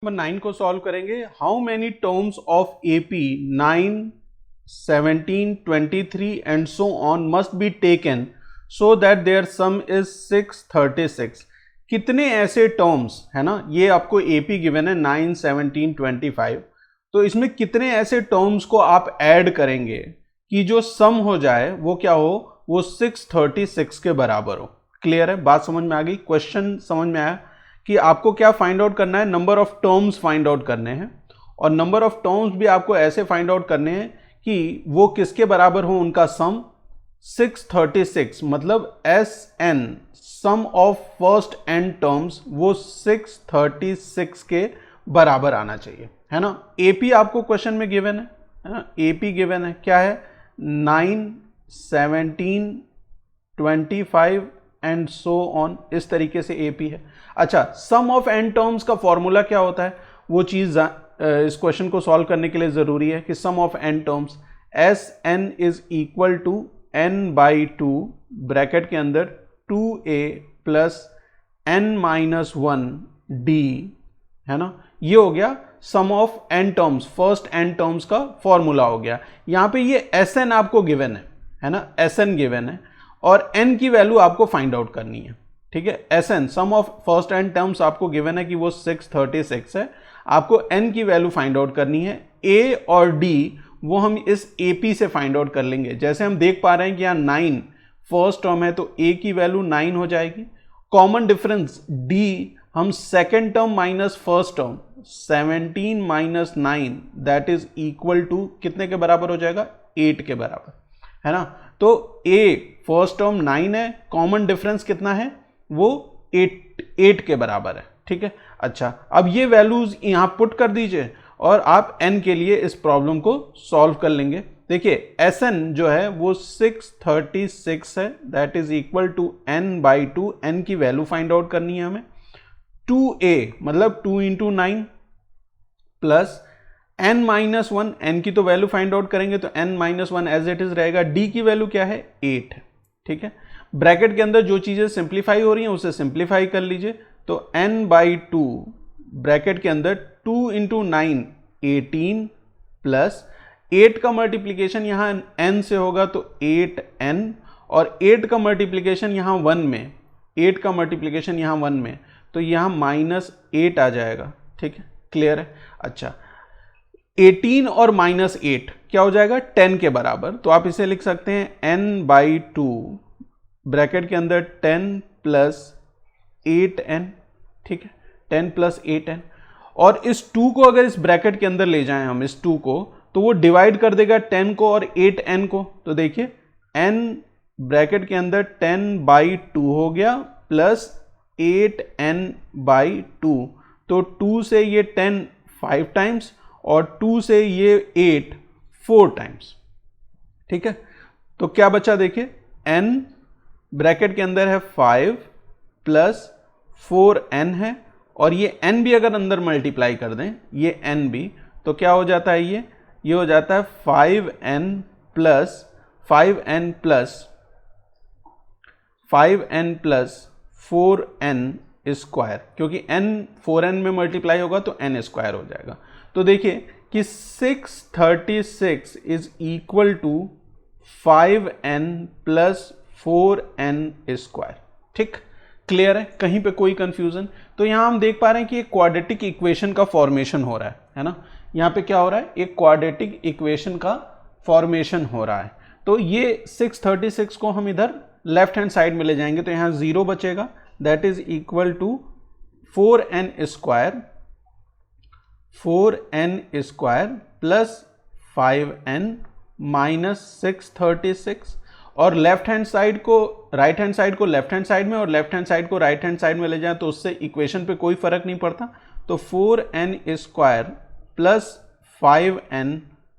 Number 9 को solve करेंगे। How many terms of AP 9, 17, 23 and so on must be taken so that their sum is 636। कितने ऐसे terms है ना, ये आपको एपी गिवन है 9, 17, 25, तो इसमें कितने ऐसे टर्म्स को आप ऐड करेंगे कि जो सम हो जाए वो क्या हो, वो 636 के बराबर हो। क्लियर है, बात समझ में आ गई, क्वेश्चन समझ में आया कि आपको क्या फाइंड आउट करना है, number of terms find out करने हैं, और नंबर ऑफ टर्म्स भी आपको ऐसे फाइंड आउट करने हैं कि वो किसके बराबर हो, उनका सम 636, मतलब S n sum of first n terms वो 636 के बराबर आना चाहिए, है ना। एपी आपको क्वेश्चन में गिवन है ना, एपी गिवन है, क्या है 9, 17, 25 एंड सो ऑन, इस तरीके से एपी है। अच्छा, सम ऑफ एन टर्म्स का फॉर्मूला क्या होता है, वो चीज इस क्वेश्चन को सॉल्व करने के लिए जरूरी है कि sum of n terms S n is equal to n by two bracket के अंदर 2a plus N minus 1 D, है ना। ये हो गया sum of n terms, first n terms का फॉर्मूला हो गया। यहां पे ये एस एन आपको गिवन है ना, एस एन गिवन है और n की वैल्यू आपको फाइंड आउट करनी है, ठीक है। S n sum of first n terms आपको गिवन है कि वो 636 है, आपको n की वैल्यू फाइंड आउट करनी है। a और d वो हम इस AP से फाइंड आउट कर लेंगे। जैसे हम देख पा रहे हैं कि यहाँ 9 फर्स्ट टर्म है तो a की वैल्यू 9 हो जाएगी। कॉमन डिफरेंस d, हम second term minus first term 17 minus 9 that is equal to कितने के बराबर हो जाएगा, 8 के बराबर, है ना। तो a फर्स्ट टर्म 9 है, कॉमन डिफरेंस कितना है, वो 8 के बराबर है, ठीक है। अच्छा, अब ये वैल्यूज यहां पुट कर दीजिए और आप n के लिए इस प्रॉब्लम को सॉल्व कर लेंगे। देखिए Sn जो है वो 636 है, that is equal to n by 2, n की वैल्यू फाइंड आउट करनी है हमें। 2a मतलब 2 into 9 plus n minus 1, n की तो वैल्यू फाइंड आउट करेंगे तो n minus 1 as it is रहेगा। d की वैल्यू क्या है, 8 है, ठीक है। ब्रैकेट के अंदर जो चीजें सिंप्लीफाई हो रही हैं उसे सिंप्लीफाई कर लीजिए, तो n बाई 2 ब्रैकेट के अंदर 2 इंटू 9 18 प्लस 8 का मल्टीप्लीकेशन यहां n से होगा तो 8n, और 8 का मल्टीप्लीकेशन यहां 1 में, 8 का मल्टीप्लीकेशन यहां 1 में, तो यहां माइनस 8 आ जाएगा, ठीक है। क्लियर है। अच्छा, 18 और माइनस 8 क्या हो जाएगा, 10 के बराबर, तो आप इसे लिख सकते हैं n बाई 2 ब्रैकेट के अंदर 10 प्लस 8n, ठीक है, 10 प्लस 8n, और इस 2 को अगर इस ब्रैकेट के अंदर ले जाएं हम, इस 2 को, तो वो डिवाइड कर देगा 10 को और 8n को, तो देखिए n ब्रैकेट के अंदर 10 बाई 2 हो गया प्लस 8n बाई 2, तो 2 से ये 10 5 टाइम्स और 2 से ये 8 4 टाइम्स, ठीक है। तो क्या बचा, देखिए n ब्रैकेट के अंदर है 5 प्लस 4n है, और ये n भी अगर अंदर मल्टीप्लाई कर दें, ये n भी, तो क्या हो जाता है, ये हो जाता है 5n plus 5n plus 5n plus 4n square, क्योंकि n 4n में मल्टीप्लाई होगा तो n स्क्वायर हो जाएगा। तो देखिए कि 636 is equal to 5n plus 4n square, ठीक। क्लियर है, कहीं पे कोई कंफ्यूजन। तो यहां हम देख पा रहे हैं कि एक क्वाड्रेटिक इक्वेशन का फॉर्मेशन हो रहा है ना। यहां पे क्या हो रहा है, एक क्वाड्रेटिक इक्वेशन का फॉर्मेशन हो रहा है। तो ये 636 को हम इधर लेफ्ट हैंड साइड में ले जाएंगे तो यहां 0 बचेगा, that is equal to 4n square, 4n square plus 5n minus 636, और लेफ्ट हैंड साइड को राइट हैंड साइड को लेफ्ट हैंड साइड में और लेफ्ट हैंड साइड को राइट हैंड साइड में ले जाएं तो उससे इक्वेशन पे कोई फर्क नहीं पड़ता। तो 4n square plus 5n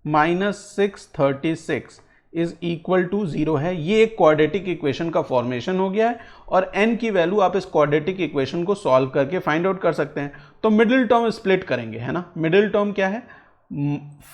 minus 636 is equal to 0 है। ये एक क्वाड्रेटिक इक्वेशन का फॉर्मेशन हो गया है, और n की वैल्यू आप इस क्वाड्रेटिक इक्वेशन को सॉल्व करके फाइंड आउट कर सकते हैं। तो मिडिल टर्म स्प्लिट करेंगे, है ना। मिडिल टर्म क्या है,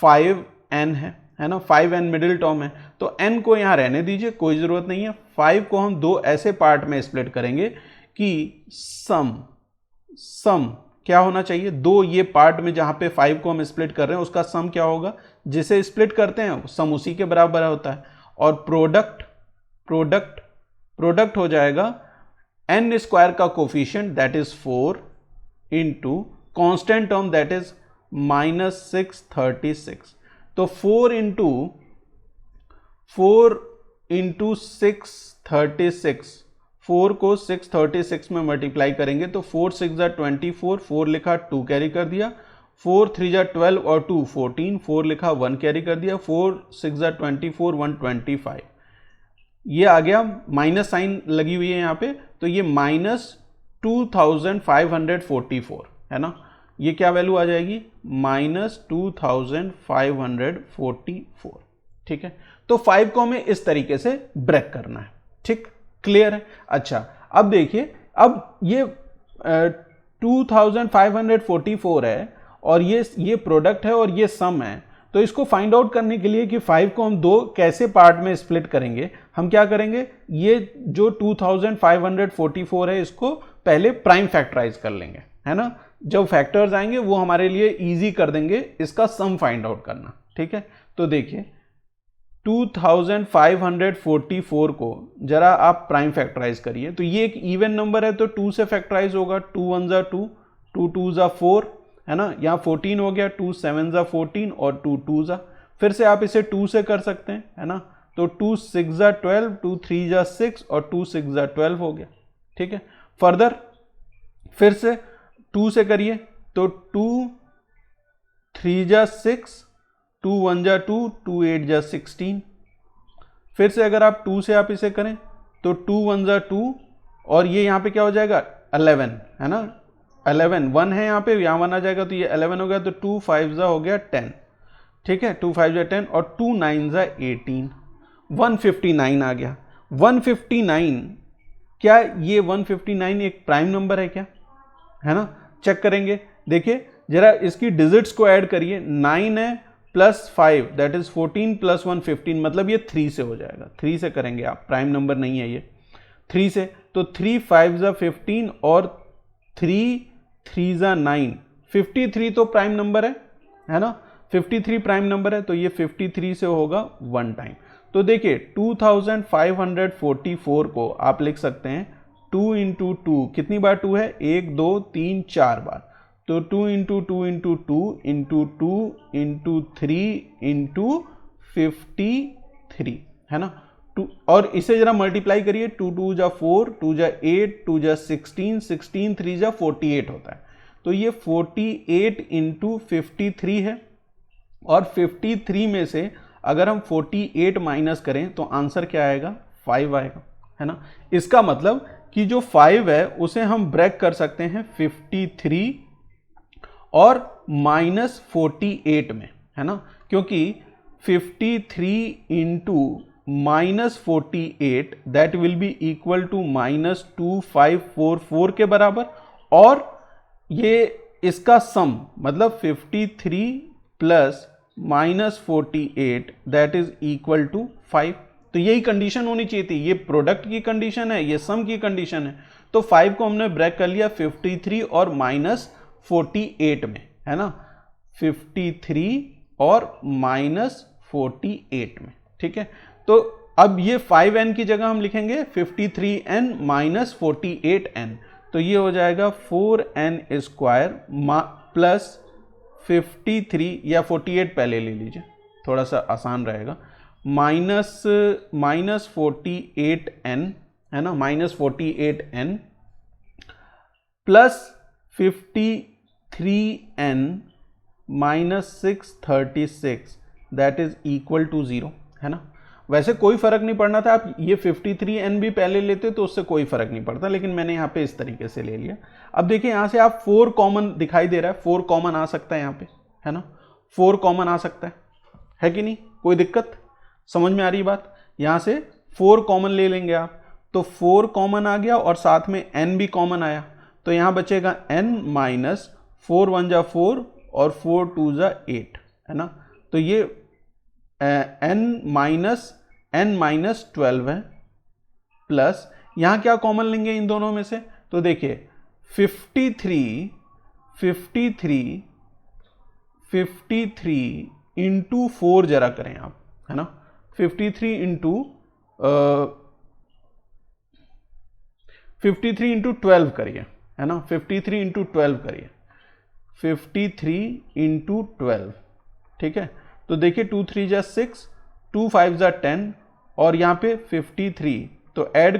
5n है ना, 5n मिडिल टर्म है, तो n को यहां रहने दीजिए, कोई जरूरत नहीं है। 5 को हम दो ऐसे पार्ट में स्प्लिट करेंगे कि सम क्या होना चाहिए, दो ये पार्ट में जहाँ पे 5 को हम स्प्लिट कर रहे हैं उसका सम क्या होगा, जिसे स्प्लिट करते हैं सम उसी के बराबर होता है। और प्रोडक्ट प्रोडक्ट प्रोडक्ट हो जाएगा n स्क्वायर का coefficient that is 4 into constant term that is -636। तो 4 इंटू 636, 4 को 636 में मल्टीप्लाई करेंगे तो 4 6 जा 24, 4 लिखा 2 कैरी कर दिया, 4 3 जा 12 और 2 14, 4 लिखा 1 कैरी कर दिया, 4 6 जा 24, 1 25, ये आ गया, माइनस साइन लगी हुई है यहाँ पे, तो ये -2544 है ना, ये क्या वैल्यू आ जाएगी, -2544। ठीक है, तो 5 को हमें इस तरीके से ब्रेक करना है। ठीक, क्लियर है। अच्छा, अब देखिए, अब ये 2544 है और ये प्रोडक्ट है और ये सम है, तो इसको फाइंड आउट करने के लिए कि 5 को हम दो कैसे पार्ट में स्प्लिट करेंगे, हम क्या करेंगे, ये जो 2544 है इसको पहले प्राइम फैक्टराइज कर लेंगे, है ना, जब फैक्टर्स आएंगे वो हमारे लिए इजी कर देंगे इसका सम फाइंड आउट करना। ठीक है, तो देखिए 2544 को जरा आप प्राइम फैक्टराइज करिए, तो ये एक इवन नंबर है तो 2 से फैक्टराइज होगा, 2 1 जा 2, 2 2 जा 4, है ना, यहाँ 14 हो गया, 2 7 जा 14 और 2 2 जा, फिर से आप इसे 2 से कर सकते हैं, है ना, तो 2 6 जा 12, 2 3 जा 6 और 2 6 जा 12 हो गया। ठीक है, फर्दर फिर से 2 से करिए तो 2 3 जा 6, 2 1 जा 2, 2 8 जा 16, फिर से अगर आप 2 से आप इसे करें तो 2 1 जा 2 और ये यहाँ पे क्या हो जाएगा 11, है ना, 11 1 है यहाँ पे, यहाँ 1 आ जाएगा तो ये 11 हो गया, तो 2 5 जा हो गया 10। ठीक है, 2 5 जा 10 और 2 9 जा 18, 159 आ गया। 159, क्या ये 159 एक प्राइम नंबर है क्या, है ना, चेक करेंगे, देखिए जरा इसकी डिजिट्स को ऐड करिए, 9 है प्लस 5 दैट इज 14 प्लस 1 15, मतलब ये 3 से हो जाएगा, 3 से करेंगे आप, प्राइम नंबर नहीं है ये, 3 से, तो 3 5 जा 15 और 3 3 जा 9, 53 तो प्राइम नंबर है ना, 53 प्राइम नंबर है, तो ये 53 से होगा 1 टाइम। तो देखिए 2544 को आप लिख सकते हैं 2 इंटू 2, कितनी बार 2 है, 1 2 3 4 बार, तो 2 into 2 into 2 into 2 into 3 into 53, है ना, 2, और इसे जरा मल्टीप्लाई करिए, 2 2 जा 4, 2 जा 8, 2 जा 16, 16 3 जा 48 होता है, तो ये 48 इंटू 53 है, और 53 में से अगर हम 48 माइनस करें तो आंसर क्या आएगा, 5 आएगा, है ना, इसका मतलब कि जो 5 है उसे हम ब्रेक कर सकते हैं 53 और -48 में, है ना, क्योंकि 53 into -48 that will be equal to -2544 के बराबर, और ये इसका सम मतलब 53 plus -48 that is equal to 5, तो यही कंडीशन होनी चाहिए थी, ये प्रोडक्ट की कंडीशन है, ये सम की कंडीशन है, तो 5 को हमने ब्रेक कर लिया 53 और -48 में, है ना, 53 और -48 में। ठीक है, तो अब ये 5n की जगह हम लिखेंगे 53n माइनस 48n, तो ये हो जाएगा 4n स्क्वायर प्लस 53 या 48 पहले ले लीजिए, थोड़ा सा आसान रहेगा, माइनस 48n, है ना, -48n plus 53n minus 636 that is equal to 0, है ना। वैसे कोई फर्क नहीं पड़ना था, आप ये 53n भी पहले लेते तो उससे कोई फर्क नहीं पड़ता, लेकिन मैंने यहाँ पे इस तरीके से ले लिया। अब देखिए यहाँ से आप 4 कॉमन दिखाई दे रहा है, 4 कॉमन आ सकता है यहाँ पे, है ना, 4 कॉमन आ सकता है कि नहीं, कोई दिक्कत, समझ में आ रही बात, यहाँ से 4 कॉमन ले लेंगे आप, तो 4 कॉमन आ गया और साथ में n भी कॉमन आया, तो यहाँ बचेगा n माइनस 4 1 जा 4 और 4 2 जा 8, है ना, तो ये n माइनस 12 है, प्लस यहाँ क्या कॉमन लेंगे इन दोनों में से, तो देखिए 53 53 इंटू 4 जरा करें आप, है ना, 53 इंटू 12 करिए, है ना, 53 इंटू 12 करिए, 53 इंटू 12, ठीक है। तो देखिए 2 3 जा 6, 2 5 जा 10, और यहाँ पे 53, तो ऐड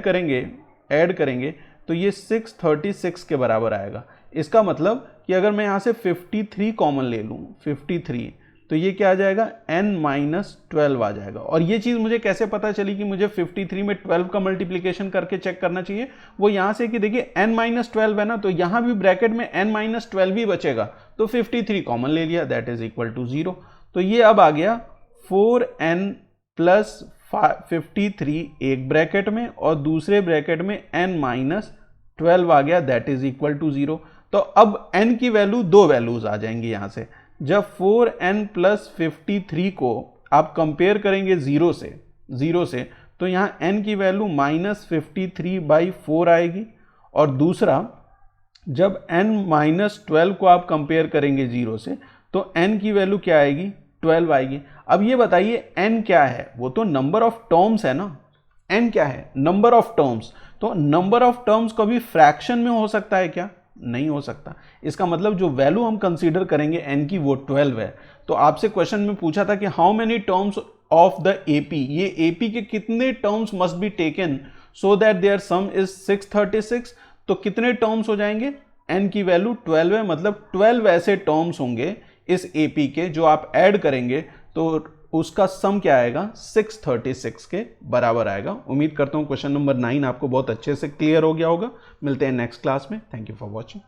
करेंगे तो ये 636 के बराबर आएगा। इसका मतलब कि अगर मैं यहाँ से 53 कॉमन ले लूँ, 53, तो ये क्या आ जाएगा, n-12 आ जाएगा। और ये चीज़ मुझे कैसे पता चली कि मुझे 53 में 12 का मल्टीप्लिकेशन करके चेक करना चाहिए, वो यहाँ से कि देखिए n-12 है ना, तो यहाँ भी ब्रैकेट में n-12 भी बचेगा, तो 53 कॉमन ले लिया, दैट इज इक्वल टू 0। तो ये अब आ गया 4n प्लस 53 एक ब्रैकेट में, और दूसरे ब्रैकेट में n-12 आ गया, दैट इज इक्वल टू 0। तो अब n की वैल्यू, दो वैल्यूज आ जाएंगी यहाँ से। जब 4n प्लस 53 को आप कंपेयर करेंगे 0 से, तो यहाँ n की वैल्यू -53/4 आएगी, और दूसरा जब n-12 को आप कंपेयर करेंगे 0 से, तो n की वैल्यू क्या आएगी, 12 आएगी। अब ये बताइए n क्या है, वो तो नंबर ऑफ टर्म्स है ना, n क्या है, नंबर ऑफ टर्म्स। तो नंबर ऑफ टर्म्स कभी फ्रैक्शन में हो सकता है क्या, नहीं हो सकता। इसका मतलब जो वैल्यू हम कंसीडर करेंगे n की वो 12 है। तो आपसे क्वेश्चन में पूछा था कि how many terms of the AP, ये एपी के कितने terms must be taken so that their sum is 636, तो कितने टर्म्स हो जाएंगे, n की वैल्यू 12 है, मतलब 12 ऐसे टर्म्स होंगे इस एपी के जो आप ऐड करेंगे तो उसका सम क्या आएगा, 636 के बराबर आएगा। उम्मीद करता हूं क्वेश्चन नंबर 9 आपको बहुत अच्छे से क्लियर हो गया होगा। मिलते हैं नेक्स्ट क्लास में। Thank you for watching.